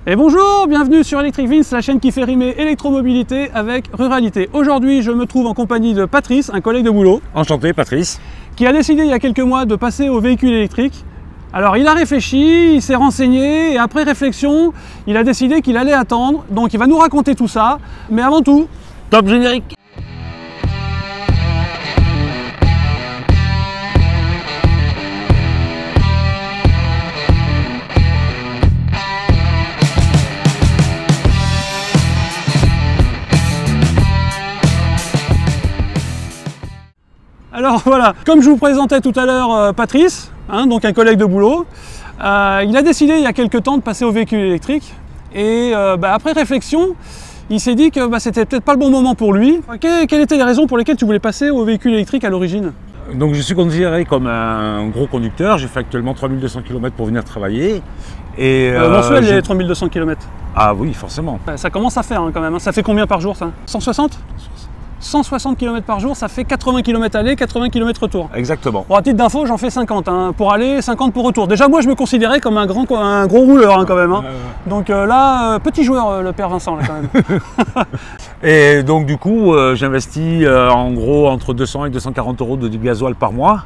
Et bonjour, bienvenue sur Electric Vince, la chaîne qui fait rimer électromobilité avec ruralité. Aujourd'hui, je me trouve en compagnie de Patrice, un collègue de boulot. Enchanté Patrice. Qui a décidé il y a quelques mois de passer au véhicule électrique. Alors il a réfléchi, il s'est renseigné et après réflexion, il a décidé qu'il allait attendre. Donc il va nous raconter tout ça. Mais avant tout, Top générique. alors voilà, comme je vous présentais tout à l'heure Patrice, donc un collègue de boulot, il a décidé il y a quelques temps de passer au véhicule électrique et après réflexion, il s'est dit que c'était peut-être pas le bon moment pour lui. Quelles étaient les raisons pour lesquelles tu voulais passer au véhicule électrique à l'origine? Donc je suis considéré comme un gros conducteur, j'ai fait actuellement 3200 km pour venir travailler. Et mensuel les 3200 km? Ah oui, forcément. Ça commence à faire quand même, ça fait combien par jour ça? 160 160 km par jour, ça fait 80 km aller, 80 km retour. Exactement. Pour un titre d'info, j'en fais 50 pour aller, 50 pour retour. Déjà moi je me considérais comme un gros rouleur quand même. Donc là, petit joueur le père Vincent là quand même. Et donc du coup, j'investis en gros entre 200 et 240 euros de gasoil par mois.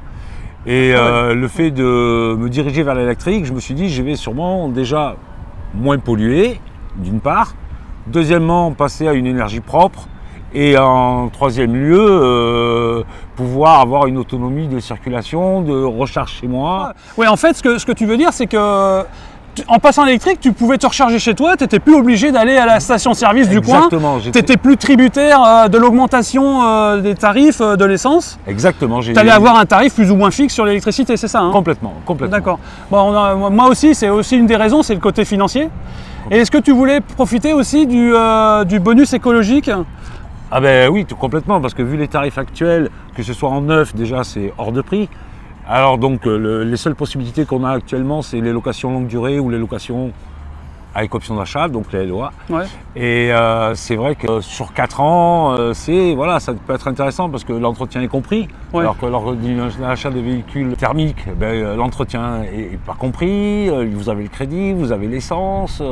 Et le fait de me diriger vers l'électrique, je me suis dit je vais sûrement déjà moins polluer, d'une part. Deuxièmement, passer à une énergie propre. Et en troisième lieu, pouvoir avoir une autonomie de circulation, de recharge chez moi. Oui, en fait, ce que tu veux dire, c'est que en passant à l'électrique, tu pouvais te recharger chez toi, tu n'étais plus obligé d'aller à la station-service du coin. Exactement. Tu n'étais plus tributaire de l'augmentation des tarifs de l'essence. Exactement. Tu allais avoir un tarif plus ou moins fixe sur l'électricité, c'est ça Complètement, complètement. D'accord. Bon, moi aussi, c'est aussi une des raisons, c'est le côté financier. Et est-ce que tu voulais profiter aussi du bonus écologique ? Ah ben oui, tout complètement, parce que vu les tarifs actuels, que ce soit en neuf, déjà c'est hors de prix. Alors donc les seules possibilités qu'on a actuellement, c'est les locations longue durée ou les locations avec option d'achat, donc les LOA. Ouais. Et c'est vrai que sur 4 ans, ça peut être intéressant parce que l'entretien est compris. Ouais. Alors que lors de l'achat de véhicules thermiques, l'entretien n'est pas compris, vous avez le crédit, vous avez l'essence,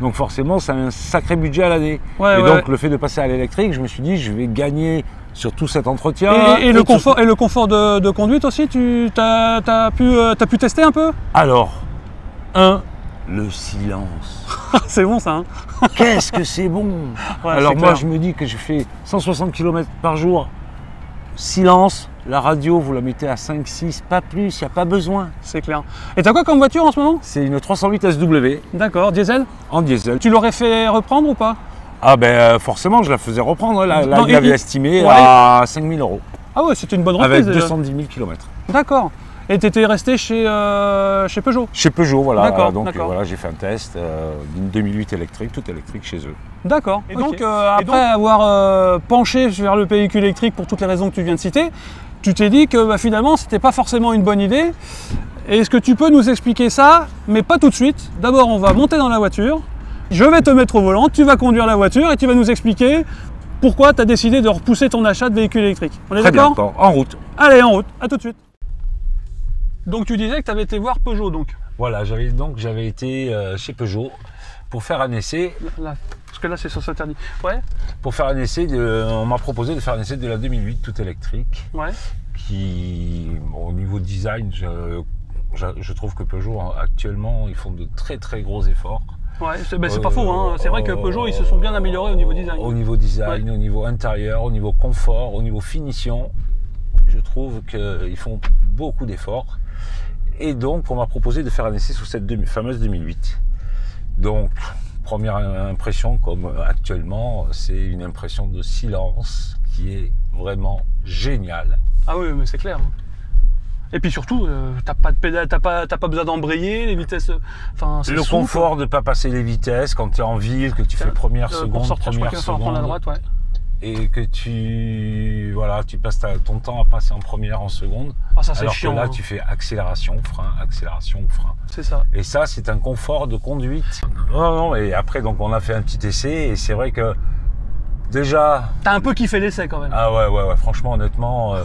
donc forcément c'est un sacré budget à l'année. Ouais, donc le fait de passer à l'électrique, je me suis dit je vais gagner sur tout cet entretien. Et le confort de conduite aussi, tu as pu tester un peu? Alors, le silence. C'est bon ça. Qu'est-ce que c'est bon. Ouais, alors moi je me dis que je fais 160 km par jour. Silence, la radio vous la mettez à 5-6, pas plus, il n'y a pas besoin. C'est clair. Et t'as quoi comme voiture en ce moment? C'est une 308 SW. D'accord, diesel? En diesel. Tu l'aurais fait reprendre ou pas? Ah forcément je la faisais reprendre, là il avait estimé à 5000 euros. Ah ouais, c'était une bonne reprise. Avec 210 000 km. D'accord. Et tu étais resté chez Peugeot? Chez Peugeot, voilà. Donc voilà, j'ai fait un test d'une 2008 électrique, tout électrique chez eux. D'accord. Et donc après avoir penché vers le véhicule électrique pour toutes les raisons que tu viens de citer, tu t'es dit que finalement c'était pas forcément une bonne idée. Et est-ce que tu peux nous expliquer ça, mais pas tout de suite? D'abord on va monter dans la voiture, je vais te mettre au volant, tu vas conduire la voiture et tu vas nous expliquer pourquoi tu as décidé de repousser ton achat de véhicule électrique. On est d'accord? Très bien, en route. Allez, en route, à tout de suite. Donc tu disais que tu avais été voir Peugeot donc? Voilà, j'avais été chez Peugeot pour faire un essai. Là, parce que là c'est sur interdit. Ouais. Pour faire un essai, on m'a proposé de faire un essai de la 2008 toute électrique. Ouais. Qui, au niveau design, je trouve que Peugeot actuellement ils font de très très gros efforts. Ouais, c'est pas faux, hein. C'est vrai que Peugeot ils se sont bien améliorés au niveau design. Au niveau design, ouais. Au niveau intérieur, au niveau confort, au niveau finition, je trouve qu'ils font beaucoup d'efforts. Et donc, on m'a proposé de faire un essai sous cette fameuse 2008. Donc, première impression, comme actuellement, c'est une impression de silence qui est vraiment géniale. Ah oui, mais c'est clair. Et puis surtout, t'as pas de pédale, t'as pas besoin d'embrayer, les vitesses. Le confort de ne pas passer les vitesses quand tu es en ville, que tu fais première seconde, pour sortir, première je crois qu'il faut seconde. à droite, ouais. Et que tu passes ton temps à passer en première, en seconde. Ah, ça c'est chiant. Alors que là, tu fais accélération, frein, accélération, frein. C'est ça. Et ça, c'est un confort de conduite. Non, et après, donc, on a fait un petit essai et c'est vrai que Déjà... T'as un peu kiffé l'essai quand même. Ah ouais, franchement, honnêtement,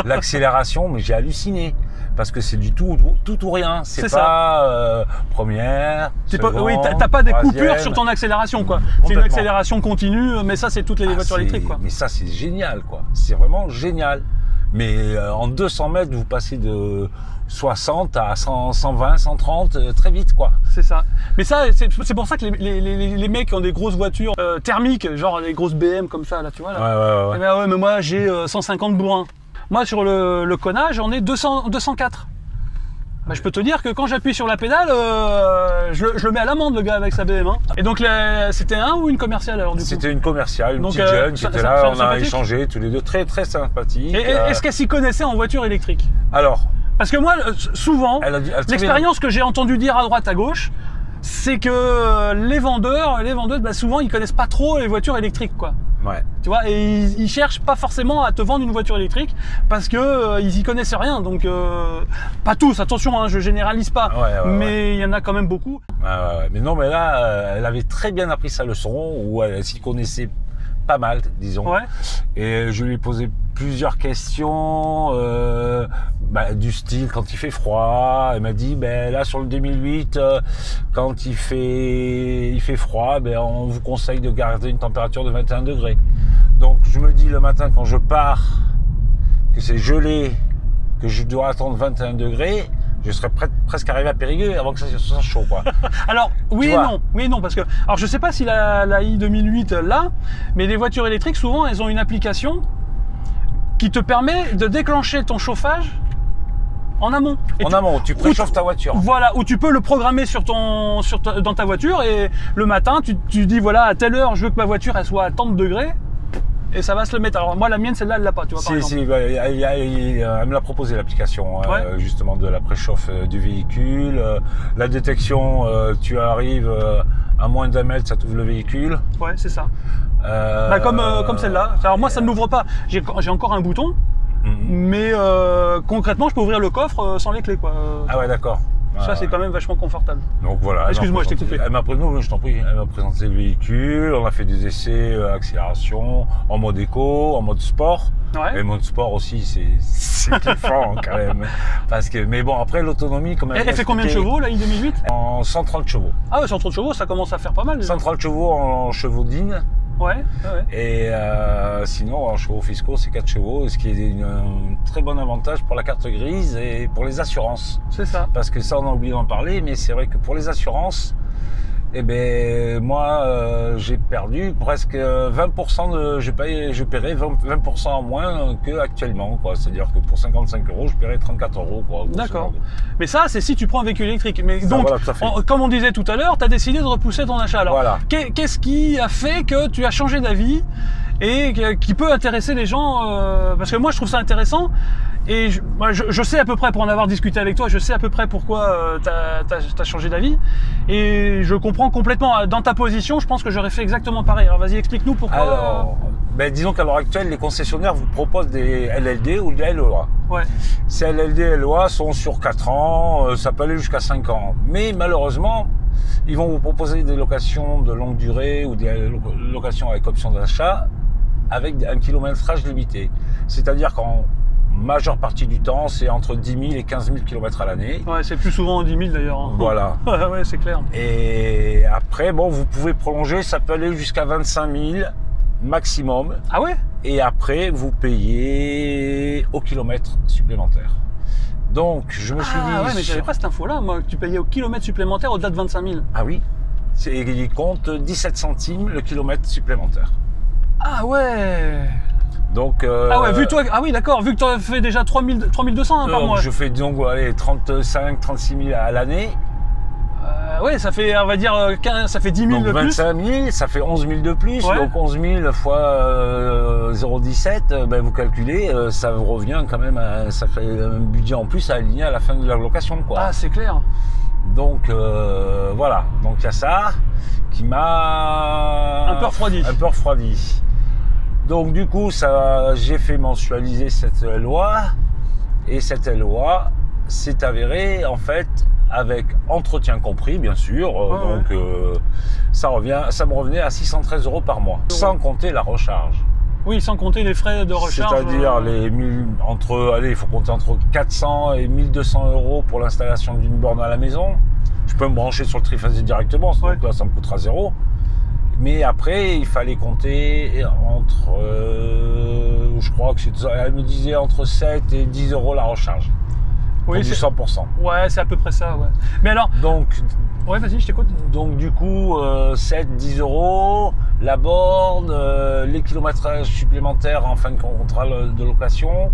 l'accélération, mais j'ai halluciné. Parce que c'est du tout ou rien. C'est pas première, seconde, oui, t'as pas des troisième. coupures sur ton accélération, quoi. C'est une accélération continue, mais ça, c'est toutes les voitures électriques, quoi. Mais ça, c'est génial, quoi. C'est vraiment génial. Mais en 200 mètres, vous passez de 60 à 100, 120, 130, très vite, quoi. C'est ça. Mais ça, c'est pour ça que les mecs qui ont des grosses voitures thermiques, genre les grosses BM comme ça, là, tu vois, là. Ouais. Eh ben ouais, mais moi, j'ai 150 bourrins. Moi, sur le Kona, j'en ai 204. Bah, je peux te dire que quand j'appuie sur la pédale, je le mets à l'amende, le gars, avec sa BM. Hein. Et donc, c'était un ou une commerciale, alors, du coup? C'était une commerciale, une petite jeune qui était là, on a échangé tous les deux, très très sympathique. Est-ce qu'elle s'y connaissait en voiture électrique? Alors, parce que moi, souvent, l'expérience que j'ai entendu dire à droite, à gauche, c'est que les vendeurs et les vendeuses, bah, souvent, ils connaissent pas trop les voitures électriques, quoi. Ouais. Tu vois, et ils cherchent pas forcément à te vendre une voiture électrique parce que ils y connaissent rien. Donc, pas tous, attention, hein, je généralise pas, mais il y en a quand même beaucoup. Mais non, mais là, elle avait très bien appris sa leçon, ou elle s'y connaissait pas mal, disons. Ouais. Et je lui ai posé plusieurs questions, du style quand il fait froid. Elle m'a dit, là sur le 2008, quand il fait froid, on vous conseille de garder une température de 21 degrés. Donc je me dis le matin quand je pars, que c'est gelé, que je dois attendre 21 degrés, je serais presque arrivé à Périgueux avant que ça soit chaud, quoi. Alors, oui et non, parce que, alors je sais pas si la i2008 là, mais les voitures électriques, souvent, elles ont une application qui te permet de déclencher ton chauffage en amont. Tu préchauffes ta voiture. Voilà, où tu peux le programmer dans ta voiture, et le matin, tu dis, voilà, à telle heure, je veux que ma voiture, elle soit à tant de degrés. Et ça va se le mettre. Alors moi, la mienne, celle-là, elle l'a pas, tu vois, par exemple. Elle me l'a proposé, l'application, justement, de la préchauffe du véhicule. La détection, tu arrives à moins d'1 mètre, ça t'ouvre le véhicule. Ouais, c'est ça. Comme celle-là. Alors moi, ça ne m'ouvre pas. J'ai encore un bouton, mais concrètement, je peux ouvrir le coffre sans les clés, quoi. Ah ouais, d'accord. Ça, c'est quand même vachement confortable. Donc voilà. Excuse-moi, je t'ai coupé. Non, je t'en prie. Elle m'a présenté le véhicule, on a fait des essais accélération, en mode éco, en mode sport. Ouais. Et mode sport aussi, c'est kiffant quand même. Mais bon, après, l'autonomie, quand même. Elle fait combien de chevaux, la i2008? En 130 chevaux. Ah ouais, 130 chevaux, ça commence à faire pas mal. Déjà. 130 chevaux en chevaux dignes. Ouais. Et sinon, en chevaux fiscaux, c'est 4 chevaux, ce qui est un très bon avantage pour la carte grise et pour les assurances. C'est ça. Parce que ça, on a oublié d'en parler, mais c'est vrai que pour les assurances, moi, j'ai perdu presque 20% je paierai 20% en moins qu'actuellement, quoi. C'est-à-dire que pour 55 €, je paierai 34 €, quoi. D'accord. Mais ça, c'est si tu prends un véhicule électrique. Mais ça, donc, voilà, comme on disait tout à l'heure, tu as décidé de repousser ton achat. Alors, voilà. Qu'est-ce qui a fait que tu as changé d'avis et qui peut intéresser les gens parce que moi, je trouve ça intéressant. Et je sais à peu près, pour en avoir discuté avec toi, je sais à peu près pourquoi t'as changé d'avis. Et je comprends complètement. Dans ta position, je pense que j'aurais fait exactement pareil. Alors vas-y, explique-nous pourquoi. Alors, disons qu'à l'heure actuelle, les concessionnaires vous proposent des LLD ou des LOA. Ouais. Ces LLD et LOA sont sur 4 ans, ça peut aller jusqu'à 5 ans. Mais malheureusement, ils vont vous proposer des locations de longue durée ou des locations avec option d'achat avec un kilométrage limité. C'est-à-dire qu'en majeure partie du temps, c'est entre 10 000 et 15 000 km à l'année. Ouais, c'est plus souvent 10 000 d'ailleurs. Hein. Voilà. Ouais, c'est clair. Et après, vous pouvez prolonger, ça peut aller jusqu'à 25 000 maximum. Ah ouais? Et après, vous payez au kilomètre supplémentaire. Donc, je me suis dit... Ah ouais, mais j'avais pas cette info-là, moi, que tu payais au kilomètre supplémentaire au-delà de 25 000. Ah oui. Il compte 17 centimes le kilomètre supplémentaire. Ah ouais. Donc, ah oui, d'accord, vu que tu as fait déjà 3200 par mois. Je fais donc 35-36 000 à l'année. Ouais, ça fait, on va dire, ça fait 10 000 donc, de plus. 25 000, ça fait 11 000 de plus. Ouais. Donc 11 000 fois 0,17, vous calculez, ça revient quand même à un sacré budget en plus à aligner à la fin de la location, quoi. Ah, c'est clair. Donc voilà, donc il y a ça qui m'a un peu refroidi. Donc du coup, j'ai fait mensualiser cette loi, et cette loi s'est avérée en fait avec entretien compris, bien sûr. Donc ça me revenait à 613 € par mois, sans compter la recharge. Oui, sans compter les frais de recharge. C'est-à-dire il faut compter entre 400 et 1200 € pour l'installation d'une borne à la maison. Je peux me brancher sur le triphasé directement, donc là ça me coûtera 0. Mais après, il fallait compter entre, je crois que elle me disait entre 7 et 10 € la recharge. Oui, pour du 100%. Ouais, c'est à peu près ça, ouais. Mais alors... Donc... Ouais, vas-y, je t'écoute. Donc du coup, 7, 10 €, la borne, les kilométrages supplémentaires en fin de contrat de location,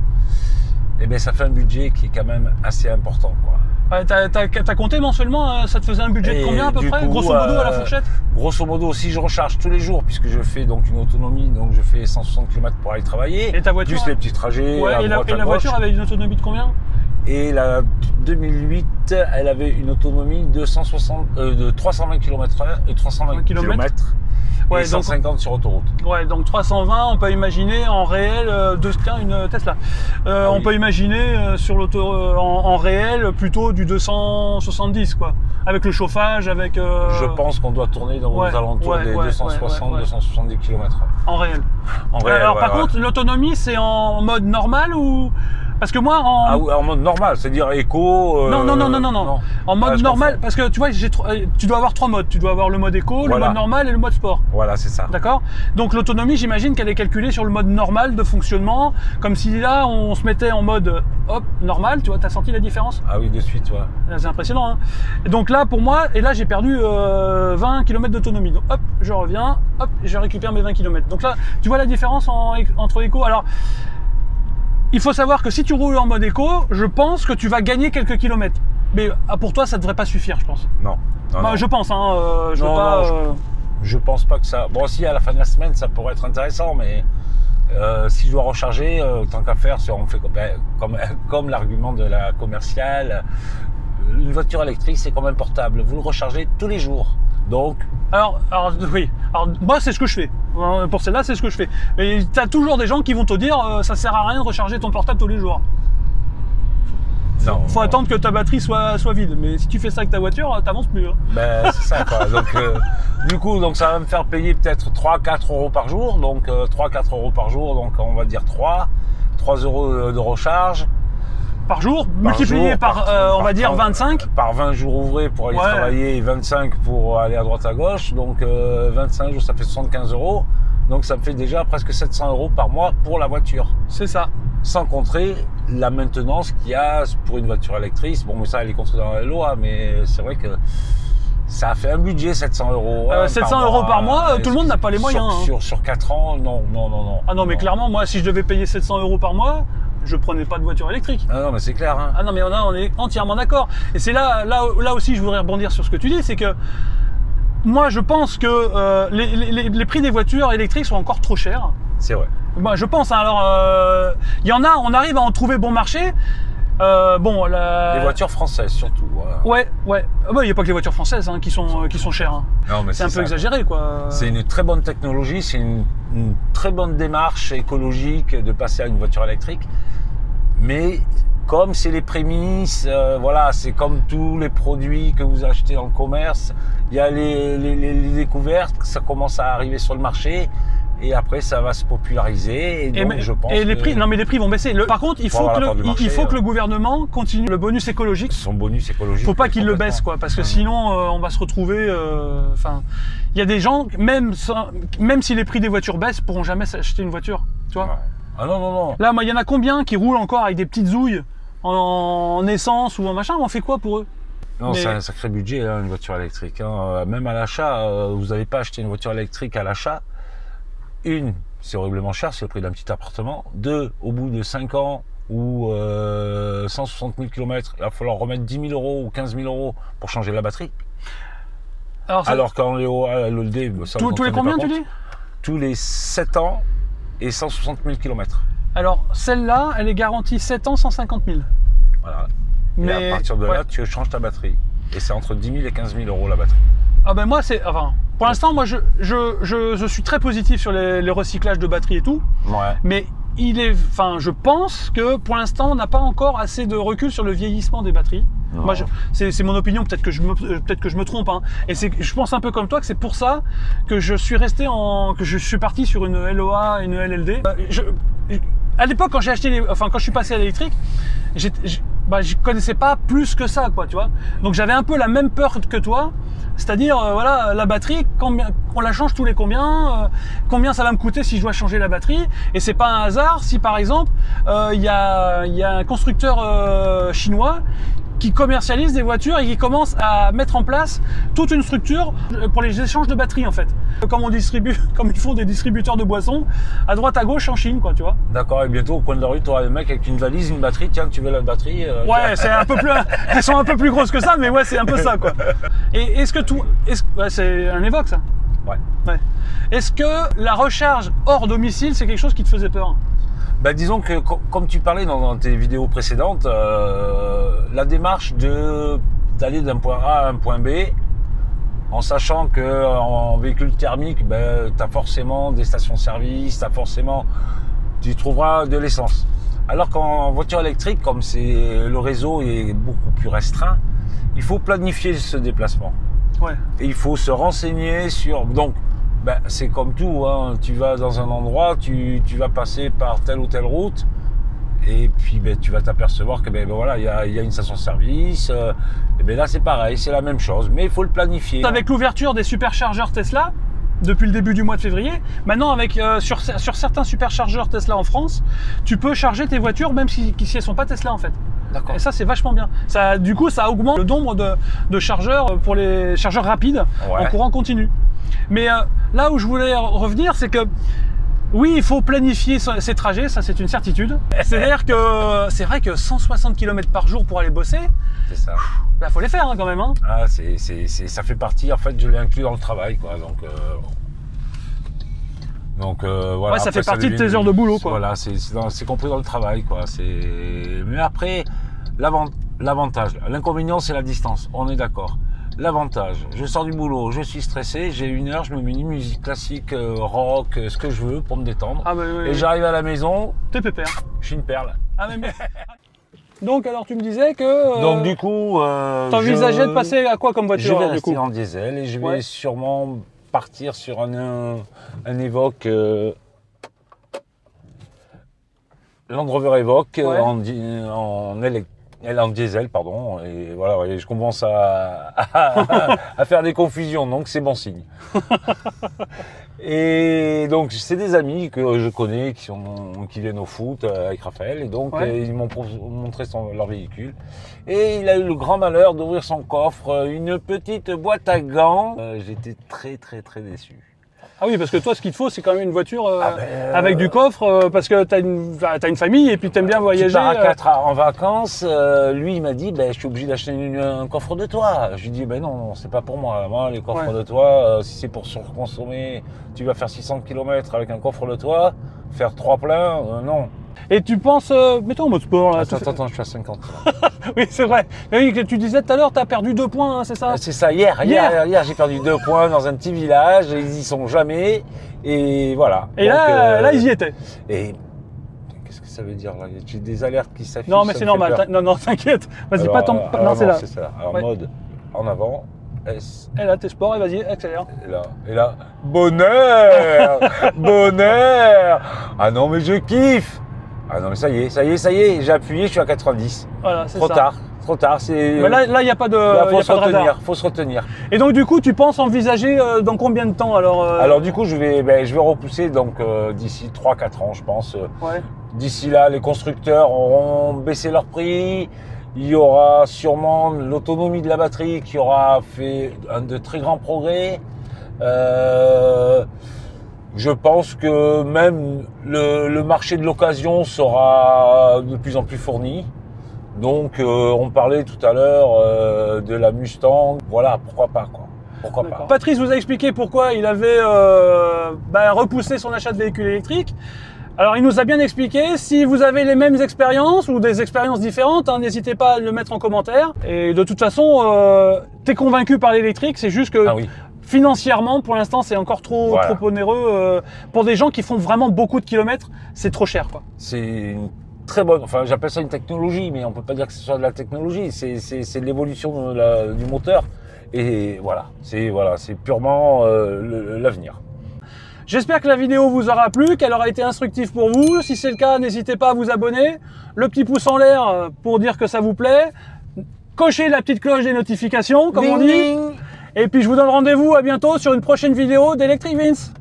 et bien ça fait un budget qui est quand même assez important, quoi. Ouais, t'as compté mensuellement, ça te faisait un budget de combien à peu près, grosso modo à la fourchette? Grosso modo, si je recharge tous les jours, puisque je fais donc une autonomie, donc je fais 160 km pour aller travailler, et ta voiture, plus les petits trajets, ouais, et la voiture avait une autonomie de combien? Et la 2008, elle avait une autonomie de 320 km/h et 320 km. Ouais, et 150 donc, sur autoroute. Ouais, donc 320, on peut imaginer en réel, une Tesla. Oui. On peut imaginer sur en réel plutôt du 270, quoi. Avec le chauffage, avec... Je pense qu'on doit tourner dans les alentours des 260-270 km/h. En réel. En réel. Alors par contre, l'autonomie, c'est en mode normal ou... Parce que moi, en mode normal, c'est-à-dire éco... Non. En mode normal, parce que tu vois, tu dois avoir 3 modes. Tu dois avoir le mode éco, le mode normal et le mode sport. Voilà, c'est ça. D'accord. Donc l'autonomie, j'imagine qu'elle est calculée sur le mode normal de fonctionnement, comme si là, on se mettait en mode normal. Tu vois, t'as senti la différence? Ah oui, de suite, ouais. C'est impressionnant, hein. Et donc là, pour moi, j'ai perdu 20 km d'autonomie. Donc hop, je reviens, hop, je récupère mes 20 km. Donc là, tu vois la différence entre éco. Alors, il faut savoir que si tu roules en mode éco, je pense que tu vas gagner quelques kilomètres. Mais pour toi, ça ne devrait pas suffire, je pense. Non. Je pense, hein. Je pense pas que ça... Bon, si à la fin de la semaine, ça pourrait être intéressant, mais si je dois recharger, tant qu'à faire, on fait comme l'argument de la commerciale, une voiture électrique, c'est comme un portable. Vous le rechargez tous les jours. Donc... Alors oui. Alors moi, c'est ce que je fais. Pour celle-là, c'est ce que je fais. Mais tu as toujours des gens qui vont te dire ça sert à rien de recharger ton portable tous les jours. Faut attendre que ta batterie soit vide. Mais si tu fais ça avec ta voiture, t'avances plus. Hein. Ben, c'est ça, quoi. Donc, du coup, ça va me faire payer peut-être 3-4 € par jour. Donc 3-4 € par jour, donc on va dire 3 € de recharge. Par jour, multiplié par on va dire 25. Par 20 jours ouvrés pour aller travailler et 25 pour aller à droite à gauche. Donc 25 jours, ça fait 75 €. Donc ça me fait déjà presque 700 € par mois pour la voiture. C'est ça. Sans compter la maintenance qu'il y a pour une voiture électrique. Bon, mais ça, elle est construite dans la loi, mais c'est vrai que ça a fait un budget, 700 €. 700 € par mois, tout le monde n'a pas les moyens. Sur 4 ans, non. Ah non, mais clairement, moi, si je devais payer 700 € par mois, je prenais pas de voiture électrique. Ah non, mais c'est clair. Hein. Ah non, mais on est entièrement d'accord. Et c'est là aussi, je voudrais rebondir sur ce que tu dis, c'est que moi, je pense que les prix des voitures électriques sont encore trop chers. C'est vrai. Bah, je pense. Hein, alors, il y en a, on arrive à en trouver bon marché. Les voitures françaises surtout. Voilà. Ouais. Il n'y a pas que les voitures françaises qui sont chères. Hein. Non, mais c'est un peu exagéré, quoi. C'est une très bonne technologie, c'est une très bonne démarche écologique de passer à une voiture électrique. Mais comme c'est les prémices, c'est comme tous les produits que vous achetez dans le commerce. Il y a les découvertes, ça commence à arriver sur le marché. Et après, ça va se populariser. Et donc, je pense les prix, non, mais les prix vont baisser. Par contre, il faut que le gouvernement continue le bonus écologique. Son bonus écologique. Faut pas qu'il le baisse, quoi, parce que sinon, on va se retrouver. Il y a des gens, même si les prix des voitures baissent, pourront jamais s'acheter une voiture. Tu vois. Ouais. Ah non. Là, il y en a combien qui roulent encore avec des petites zouilles en essence ou en machin? On fait quoi pour eux? Non, c'est un sacré budget, hein, une voiture électrique. Hein. Même à l'achat, vous n'allez pas acheter une voiture électrique à l'achat. Une, c'est horriblement cher, c'est le prix d'un petit appartement. 2, au bout de 5 ans ou 160 000 km, il va falloir remettre 10 000 € ou 15 000 € pour changer la batterie. Alors qu'en LD, ça tous les combien tu dis? Tous les 7 ans et 160 000 km. Alors celle-là, elle est garantie 7 ans, 150 000. Voilà. Mais à partir de là, tu changes ta batterie. Et c'est entre 10 000 et 15 000 € la batterie. Ah ben moi, pour l'instant, moi, je suis très positif sur les recyclages de batteries et tout. Ouais. Mais je pense que pour l'instant, on n'a pas encore assez de recul sur le vieillissement des batteries. Moi, c'est mon opinion, peut-être que je me trompe, hein. Et je pense un peu comme toi que c'est pour ça que je suis parti sur une LOA et une LLD. À l'époque, quand quand je suis passé à l'électrique, je connaissais pas plus que ça, quoi, tu vois. Donc j'avais un peu la même peur que toi, c'est-à-dire voilà, la batterie, on la change tous les combien ça va me coûter si je dois changer la batterie. Et c'est pas un hasard si par exemple il y a un constructeur chinois qui commercialise des voitures et qui commence à mettre en place toute une structure pour les échanges de batteries en fait. Comme ils font des distributeurs de boissons à droite à gauche en Chine, quoi, tu vois. D'accord, et bientôt au coin de la rue, tu auras un mec avec une valise, une batterie, tiens, tu veux la batterie Ouais, c'est un peu plus, elles sont un peu plus grosses que ça, mais ouais, c'est un peu ça, quoi. Et c'est un Evoque, ça? Ouais. Est-ce que la recharge hors domicile, c'est quelque chose qui te faisait peur? Ben, disons que, comme tu parlais dans tes vidéos précédentes, la démarche d'aller d'un point A à un point B, en sachant qu'en véhicule thermique, ben, tu as forcément des stations-service, tu trouveras de l'essence. Alors qu'en voiture électrique, comme le réseau est beaucoup plus restreint, il faut planifier ce déplacement. Ouais. Et il faut se renseigner sur... Donc, ben, c'est comme tout, hein. Tu vas dans un endroit, tu vas passer par telle ou telle route, et puis ben, tu vas t'apercevoir que voilà, il y a une station-service, et ben là c'est pareil, c'est la même chose, mais il faut le planifier. Avec l'ouverture des superchargeurs Tesla, depuis le début du mois de février, maintenant sur certains superchargeurs Tesla en France, tu peux charger tes voitures même si elles ne sont pas Tesla en fait. D'accord. Et ça c'est vachement bien. Du coup ça augmente le nombre de chargeurs pour les chargeurs rapides en courant continu. Mais là où je voulais revenir, c'est que oui, il faut planifier ses trajets, ça c'est une certitude. C'est-à-dire que c'est vrai que 160 km par jour pour aller bosser, c'est ça. Là, faut les faire hein, quand même. Hein. Ah, ça fait partie, en fait, je l'ai inclus dans le travail, quoi. Donc voilà. Ouais, ça fait partie de tes heures de boulot, quoi. Voilà, c'est compris dans le travail, quoi. Mais après, l'avantage, l'inconvénient, c'est la distance. On est d'accord. L'avantage, je sors du boulot, je suis stressé, j'ai 1 heure, je me mets une musique classique, rock, ce que je veux pour me détendre. Ah bah, oui, et j'arrive à la maison, t'es pépère. Je suis une perle. Ah mais... Donc alors tu me disais que... Donc du coup... t'envisageais de passer à quoi comme voiture? Je vais rester en diesel et je vais sûrement partir sur un Evoque... Land Rover Evoque en diesel, pardon, et voilà, je commence à faire des confusions, donc c'est bon signe. Et donc c'est des amis que je connais qui viennent au foot avec Raphaël, et donc ils m'ont montré leur véhicule, et il a eu le grand malheur d'ouvrir son coffre, une petite boîte à gants. J'étais très déçu. Ah oui, parce que toi, ce qu'il te faut, c'est quand même une voiture avec du coffre, parce que t'as une famille et puis t'aimes bien voyager. Tu pars à 4 en vacances. Lui, il m'a dit, je suis obligé d'acheter un coffre de toit. Je lui dis, non, c'est pas pour moi. Moi, les coffres de toit, si c'est pour surconsommer, tu vas faire 600 km avec un coffre de toit, faire 3 pleins, non. Et tu penses, mets-toi en mode sport là. Attends, je suis à 50. Oui, c'est vrai. Mais oui, tu disais tout à l'heure, tu as perdu 2 points, hein, c'est ça? C'est ça, hier j'ai perdu 2 points dans un petit village, ils y sont jamais, et voilà. Et donc, là, ils y étaient. Et qu'est-ce que ça veut dire là? J'ai des alertes qui s'affichent. Non, mais c'est normal, non, t'inquiète. Vas-y, pas ton. Non, c'est là. C'est ça. Alors, mode en avant. S. Et là, t'es sport, et vas-y, accélère. Et là, bonheur. Bonheur. Ah non, mais je kiffe. Ah non, mais ça y est, j'ai appuyé, je suis à 90. Voilà, c'est ça. Trop tard, c'est... Mais là, il n'y a pas de faut se retenir. Et donc, du coup, tu penses envisager dans combien de temps alors Alors, du coup, je vais repousser donc d'ici 3-4 ans, je pense. D'ici là, les constructeurs auront baissé leur prix. Il y aura sûrement l'autonomie de la batterie qui aura fait de très grands progrès. Je pense que même le marché de l'occasion sera de plus en plus fourni. Donc, on parlait tout à l'heure de la Mustang. Voilà, pourquoi pas, quoi. Pourquoi pas. Patrice vous a expliqué pourquoi il avait repoussé son achat de véhicule électrique. Alors, il nous a bien expliqué. Si vous avez les mêmes expériences ou des expériences différentes, hein, n'hésitez pas à le mettre en commentaire. Et de toute façon, t'es convaincu par l'électrique, c'est juste que... Ah oui. Financièrement, pour l'instant, c'est encore trop onéreux. Pour des gens qui font vraiment beaucoup de kilomètres, c'est trop cher, quoi. C'est très bonne. Enfin, j'appelle ça une technologie, mais on peut pas dire que ce soit de la technologie. C'est de l'évolution du moteur. Et voilà, c'est purement l'avenir. J'espère que la vidéo vous aura plu, qu'elle aura été instructive pour vous. Si c'est le cas, n'hésitez pas à vous abonner. Le petit pouce en l'air pour dire que ça vous plaît. Cochez la petite cloche des notifications, comme on dit. Et puis je vous donne rendez-vous à bientôt sur une prochaine vidéo d'Electric Vince.